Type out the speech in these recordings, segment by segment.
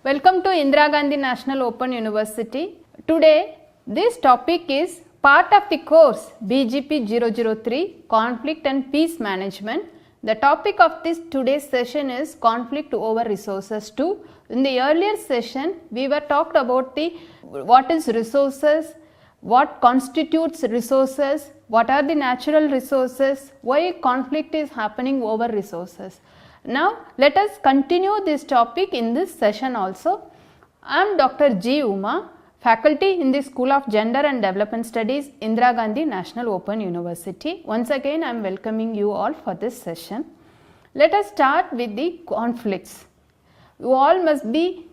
Welcome to Indira Gandhi National Open University. Today, this topic is part of the course BGP 003 Conflict and Peace Management. The topic of this today's session is Conflict over Resources 2. In the earlier session, we were talked about what is resources, what constitutes resources, what are the natural resources, why conflict is happening over resources. Now, let us continue this topic in this session also. I am Dr. G. Uma, faculty in the School of Gender and Development Studies, Indira Gandhi National Open University. Once again, I am welcoming you all for this session. Let us start with the conflicts. You all must be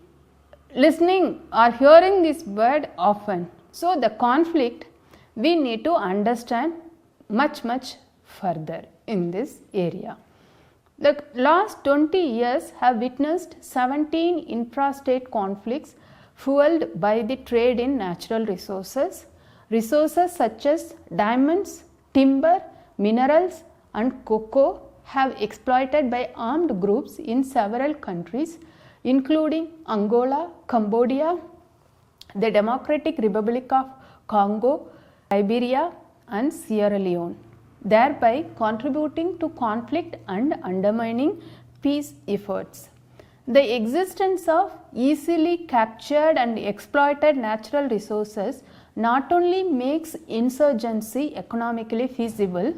listening or hearing this word often. So, the conflict we need to understand much further in this area. The last 20 years have witnessed 17 intrastate conflicts fueled by the trade in natural resources. Resources such as diamonds, timber, minerals and cocoa have exploited by armed groups in several countries including Angola, Cambodia, the Democratic Republic of Congo, Liberia and Sierra Leone, thereby contributing to conflict and undermining peace efforts. The existence of easily captured and exploited natural resources not only makes insurgency economically feasible,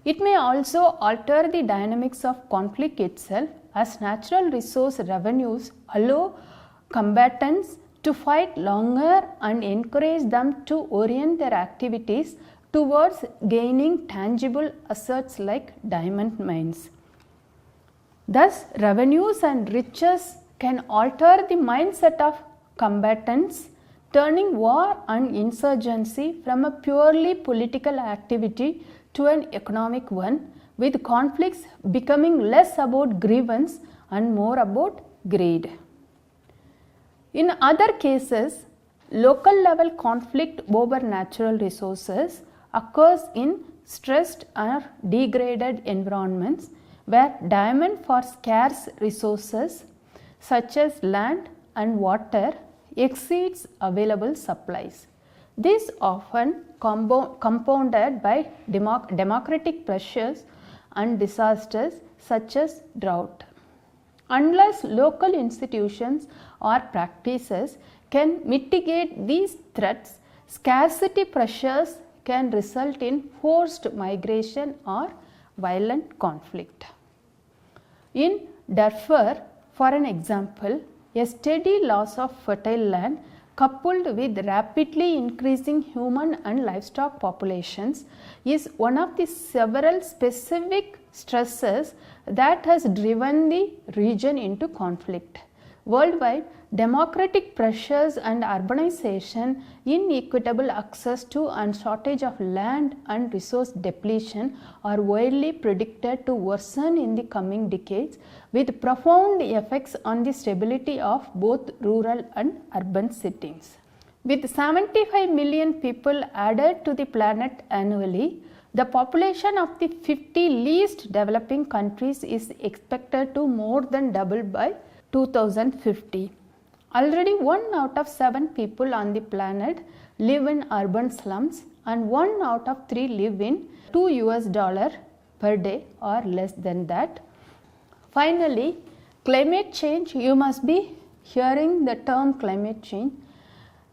it may also alter the dynamics of conflict itself, as natural resource revenues allow combatants to fight longer and encourage them to orient their activities towards gaining tangible assets like diamond mines. Thus, revenues and riches can alter the mindset of combatants, turning war and insurgency from a purely political activity to an economic one, with conflicts becoming less about grievance and more about greed. In other cases, local level conflict over natural resources occurs in stressed or degraded environments where demand for scarce resources such as land and water exceeds available supplies. This often compounded by democratic pressures and disasters such as drought. Unless local institutions or practices can mitigate these threats, scarcity pressures can result in forced migration or violent conflict. In Darfur, for an example, a steady loss of fertile land coupled with rapidly increasing human and livestock populations is one of the several specific stresses that has driven the region into conflict. Worldwide, democratic pressures and urbanization, inequitable access to and shortage of land and resource depletion are widely predicted to worsen in the coming decades, with profound effects on the stability of both rural and urban settings. With 75 million people added to the planet annually, the population of the 50 least developing countries is expected to more than double by 2050. Already 1 out of 7 people on the planet live in urban slums and 1 out of 3 live in $2 per day or less than that. Finally, climate change, you must be hearing the term climate change,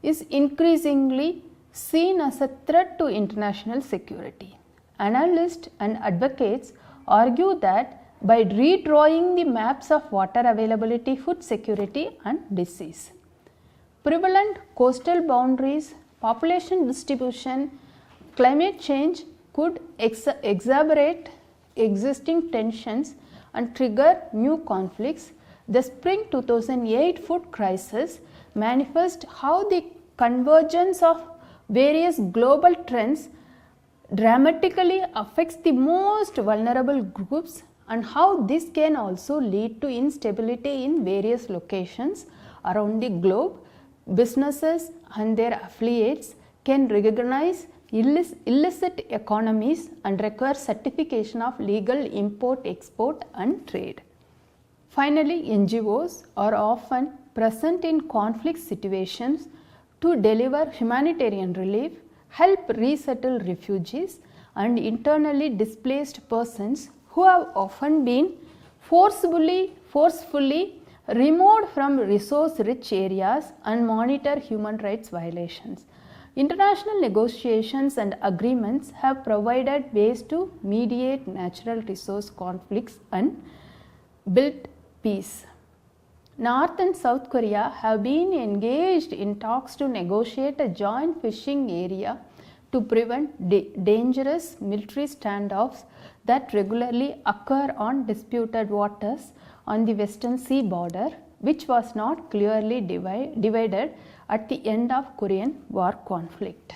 is increasingly seen as a threat to international security. Analysts and advocates argue that by redrawing the maps of water availability, food security and disease, prevalent coastal boundaries, population distribution, climate change could exacerbate existing tensions and trigger new conflicts. The spring 2008 food crisis manifests how the convergence of various global trends dramatically affects the most vulnerable groups, and how this can also lead to instability in various locations around the globe. Businesses and their affiliates can recognize illicit economies and require certification of legal import, export and trade. Finally, NGOs are often present in conflict situations to deliver humanitarian relief, help resettle refugees and internally displaced persons who have often been forcefully removed from resource rich areas and monitor human rights violations. International negotiations and agreements have provided ways to mediate natural resource conflicts and build peace. North and South Korea have been engaged in talks to negotiate a joint fishing area to prevent dangerous military standoffs that regularly occur on disputed waters on the Western Sea border, which was not clearly divided at the end of Korean War conflict.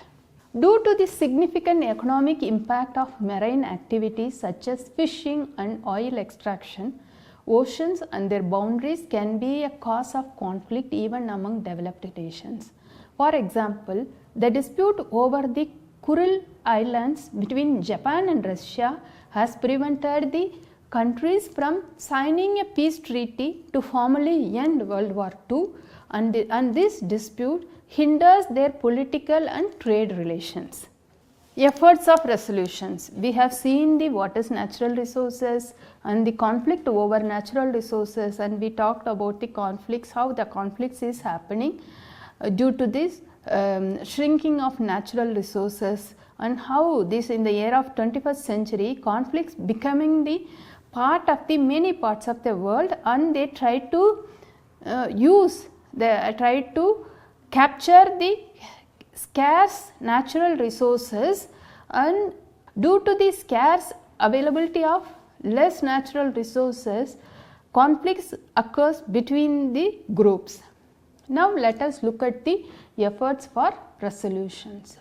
Due to the significant economic impact of marine activities such as fishing and oil extraction, oceans and their boundaries can be a cause of conflict even among developed nations. For example, the dispute over the Kuril Islands between Japan and Russia has prevented the countries from signing a peace treaty to formally end World War II, and this dispute hinders their political and trade relations. Efforts of resolutions. We have seen the what is natural resources and the conflict over natural resources, and we talked about the conflicts, how the conflicts is happening due to this shrinking of natural resources, and how this in the era of 21st century conflicts becoming the part of the many parts of the world, and they try to capture the scarce natural resources, and due to the scarce availability of less natural resources, conflicts occurs between the groups. Now let us look at the efforts for resolutions.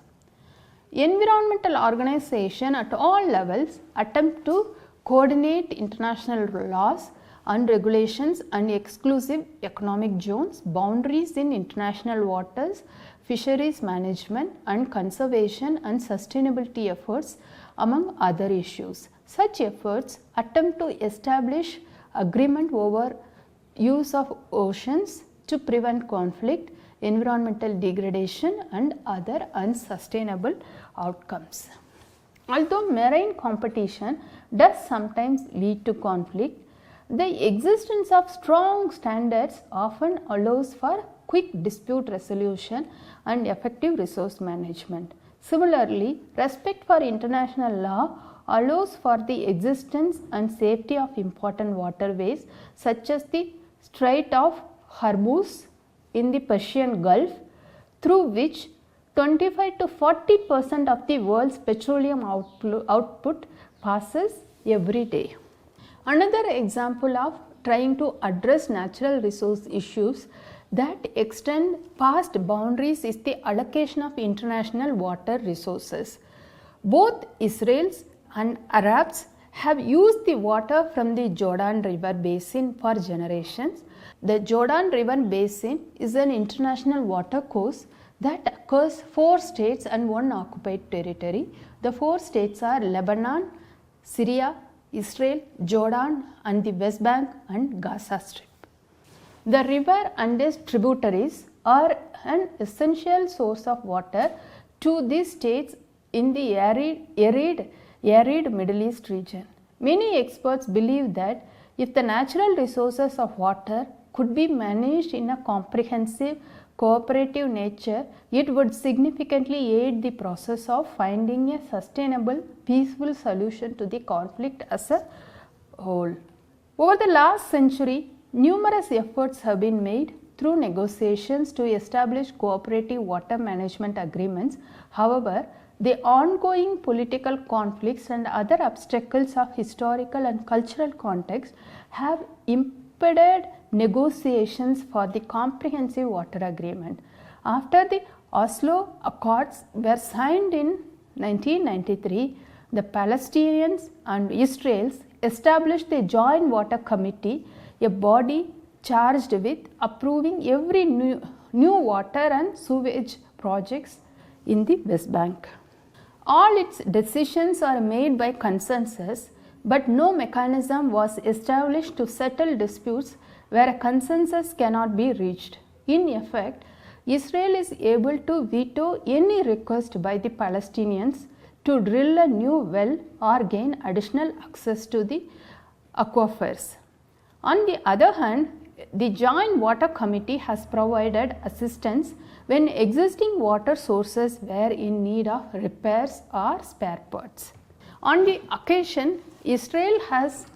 Environmental organization at all levels attempt to coordinate international laws and regulations and exclusive economic zones, boundaries in international waters, fisheries management and conservation and sustainability efforts, among other issues. Such efforts attempt to establish agreement over use of oceans to prevent conflict, environmental degradation and other unsustainable outcomes. Although marine competition does sometimes lead to conflict, the existence of strong standards often allows for quick dispute resolution and effective resource management. Similarly, respect for international law allows for the existence and safety of important waterways such as the Strait of Hormuz in the Persian Gulf, through which 25 to 40% of the world's petroleum output passes every day. Another example of trying to address natural resource issues that extend past boundaries is the allocation of international water resources. Both Israelis and Arabs have used the water from the Jordan River Basin for generations. The Jordan River Basin is an international watercourse that occurs 4 states and 1 occupied territory. The 4 states are Lebanon, Syria, Israel, Jordan and the West Bank and Gaza Strip. The river and its tributaries are an essential source of water to these states in the arid Middle East region. Many experts believe that if the natural resources of water could be managed in a comprehensive, cooperative nature, it would significantly aid the process of finding a sustainable, peaceful solution to the conflict as a whole. Over the last century, numerous efforts have been made through negotiations to establish cooperative water management agreements. However, the ongoing political conflicts and other obstacles of historical and cultural context have impeded negotiations for the comprehensive water agreement. After the Oslo Accords were signed in 1993, the Palestinians and Israelis established the Joint Water Committee, a body charged with approving every new water and sewage projects in the West Bank. All its decisions are made by consensus, but no mechanism was established to settle disputes where a consensus cannot be reached. In effect, Israel is able to veto any request by the Palestinians to drill a new well or gain additional access to the aquifers. On the other hand, the Joint Water Committee has provided assistance when existing water sources were in need of repairs or spare parts. On the occasion, Israel has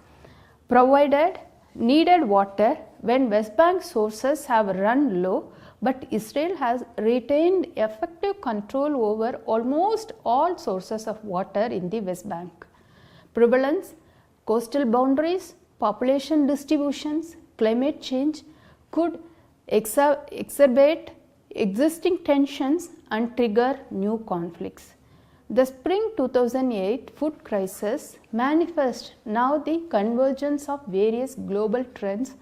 provided needed water when West Bank sources have run low, but Israel has retained effective control over almost all sources of water in the West Bank. Prevalence, coastal boundaries, population distributions, climate change could exacerbate existing tensions and trigger new conflicts. The spring 2008 food crisis manifests now the convergence of various global trends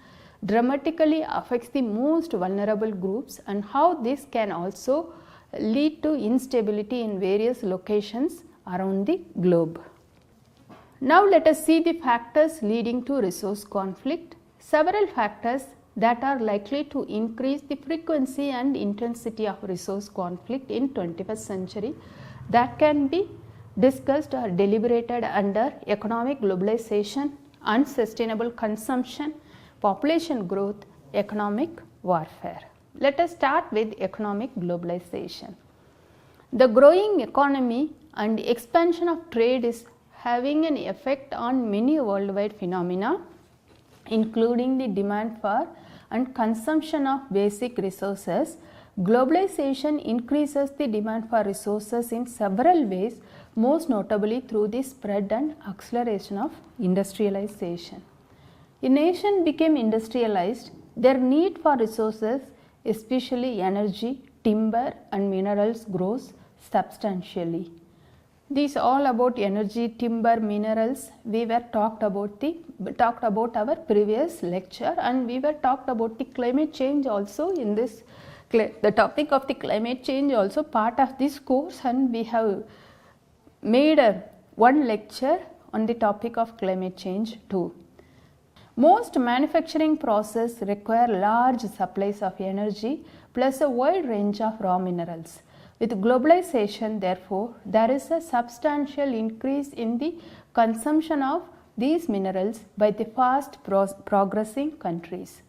dramatically affects the most vulnerable groups and how this can also lead to instability in various locations around the globe. Now let us see the factors leading to resource conflict. Several factors that are likely to increase the frequency and intensity of resource conflict in 21st century that can be discussed or deliberated under economic globalization, unsustainable consumption, population growth, economic warfare. Let us start with economic globalization. The growing economy and expansion of trade is having an effect on many worldwide phenomena, including the demand for and consumption of basic resources. Globalization increases the demand for resources in several ways, most notably through the spread and acceleration of industrialization. A nation became industrialized, their need for resources, especially energy, timber and minerals grows substantially. These all about energy, timber, minerals. We were talked about our previous lecture, and we were talked about the climate change also in this. The topic of the climate change also part of this course, and we have made one lecture on the topic of climate change too. Most manufacturing processes require large supplies of energy plus a wide range of raw minerals. With globalization, therefore, there is a substantial increase in the consumption of these minerals by the fast progressing countries.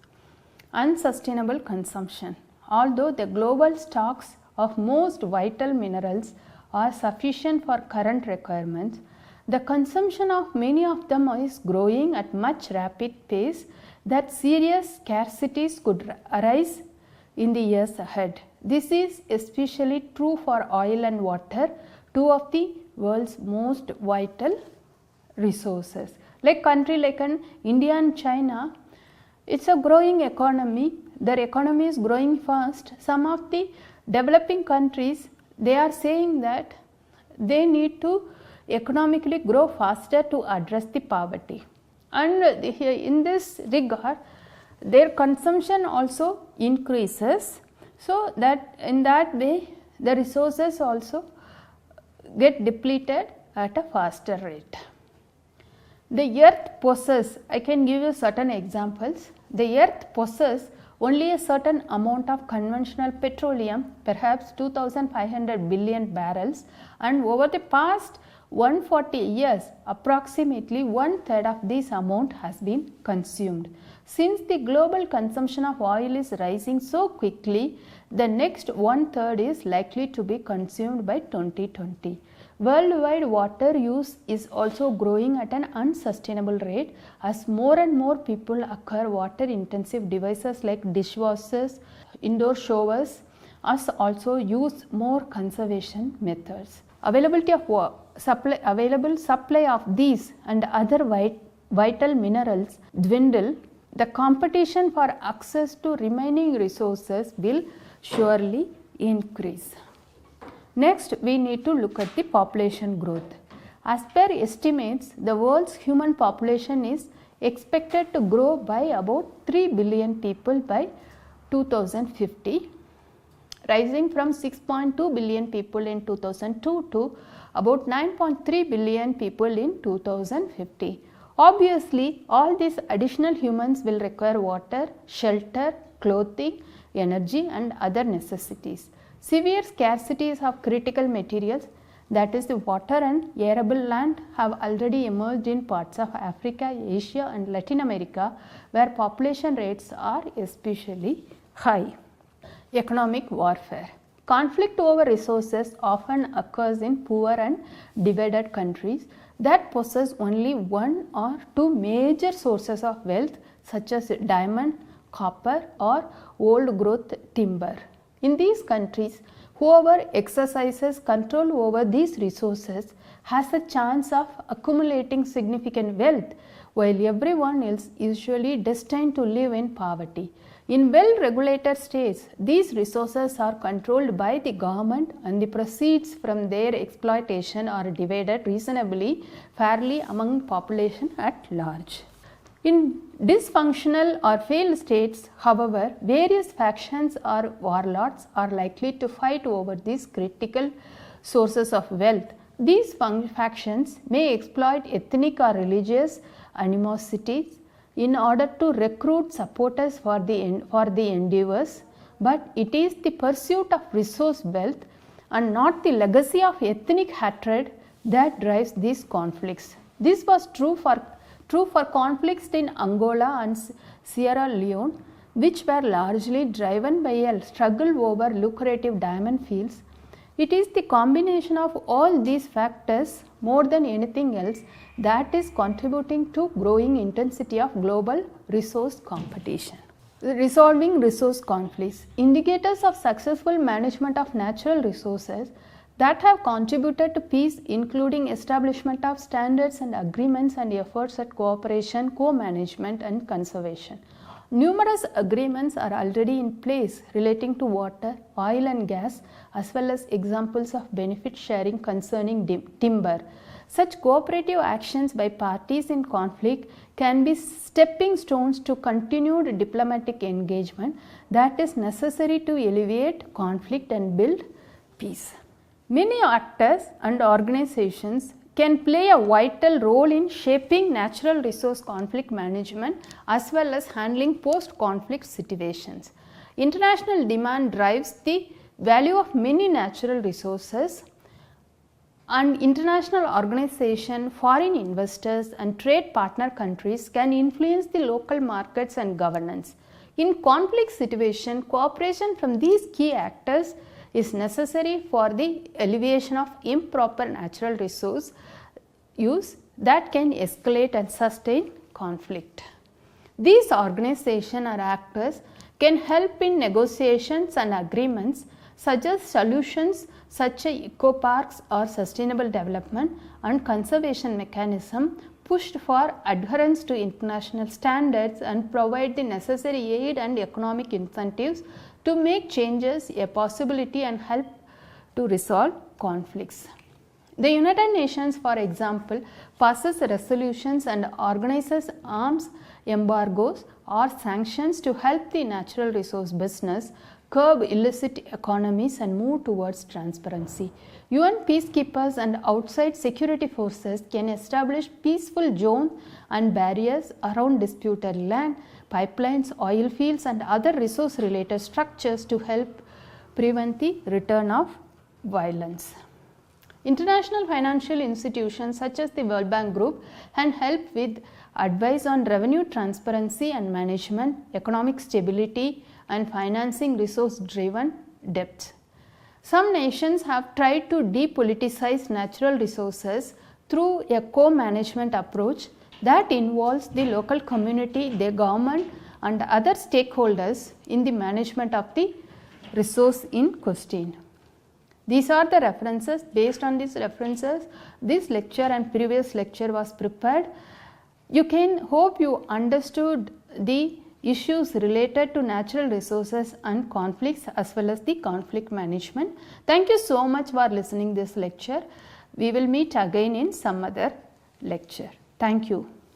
Unsustainable consumption. Although the global stocks of most vital minerals are sufficient for current requirements, the consumption of many of them is growing at much rapid pace that serious scarcities could arise in the years ahead. This is especially true for oil and water, two of the world's most vital resources. Like country like India and China, it's a growing economy. Their economy is growing fast. Some of the developing countries, they are saying that they need to economically grow faster to address the poverty. And in this regard, their consumption also increases, so that in that way the resources also get depleted at a faster rate. The earth possesses, I can give you certain examples. The earth possesses only a certain amount of conventional petroleum, perhaps 2,500 billion barrels, and over the past 140 years, approximately 1/3 of this amount has been consumed. Since the global consumption of oil is rising so quickly, the next 1/3 is likely to be consumed by 2020. Worldwide water use is also growing at an unsustainable rate as more and more people acquire water intensive devices like dishwashers, indoor showers, as also use more conservation methods. Available supply of these and other vital minerals dwindle. The competition for access to remaining resources will surely increase. Next, we need to look at the population growth. As per estimates, the world's human population is expected to grow by about 3 billion people by 2050, rising from 6.2 billion people in 2002 to about 9.3 billion people in 2050. Obviously, all these additional humans will require water, shelter, clothing, energy and other necessities. Severe scarcities of critical materials, that is the water and arable land, have already emerged in parts of Africa, Asia and Latin America where population rates are especially high. Economic warfare. Conflict over resources often occurs in poor and divided countries that possess only one or two major sources of wealth such as diamond, copper or old growth timber. In these countries, whoever exercises control over these resources has a chance of accumulating significant wealth, while everyone else is usually destined to live in poverty. In well-regulated states, these resources are controlled by the government and the proceeds from their exploitation are divided reasonably fairly among population at large. In dysfunctional or failed states, however, various factions or warlords are likely to fight over these critical sources of wealth. These factions may exploit ethnic or religious animosities in order to recruit supporters for the endeavors, but it is the pursuit of resource wealth and not the legacy of ethnic hatred that drives these conflicts. This was true for conflicts in Angola and Sierra Leone, which were largely driven by a struggle over lucrative diamond fields. It is the combination of all these factors more than anything else that is contributing to growing intensity of global resource competition. Resolving resource conflicts. Indicators of successful management of natural resources that have contributed to peace, including establishment of standards and agreements and efforts at cooperation, co-management and conservation. Numerous agreements are already in place relating to water, oil and gas, as well as examples of benefit sharing concerning timber. Such cooperative actions by parties in conflict can be stepping stones to continued diplomatic engagement that is necessary to alleviate conflict and build peace. Many actors and organizations can play a vital role in shaping natural resource conflict management as well as handling post-conflict situations. International demand drives the value of many natural resources, and international organizations, foreign investors and trade partner countries can influence the local markets and governance. In conflict situation, cooperation from these key actors is necessary for the alleviation of improper natural resource use that can escalate and sustain conflict. These organizations or actors can help in negotiations and agreements, suggest solutions such as eco-parks or sustainable development and conservation mechanism, pushed for adherence to international standards and provide the necessary aid and economic incentives to make changes a possibility and help to resolve conflicts. The United Nations, for example, passes resolutions and organizes arms embargoes or sanctions to help the natural resource business curb illicit economies and move towards transparency. UN peacekeepers and outside security forces can establish peaceful zones and barriers around disputed land, pipelines, oil fields and other resource related structures to help prevent the return of violence. International financial institutions such as the World Bank Group can help with advice on revenue transparency and management, economic stability and financing resource driven debt. Some nations have tried to depoliticize natural resources through a co-management approach that involves the local community, the government and other stakeholders in the management of the resource in question. These are the references. Based on these references, this lecture and previous lecture was prepared. You can hope you understood the issues related to natural resources and conflicts as well as the conflict management. Thank you so much for listening this lecture. We will meet again in some other lecture. Thank you.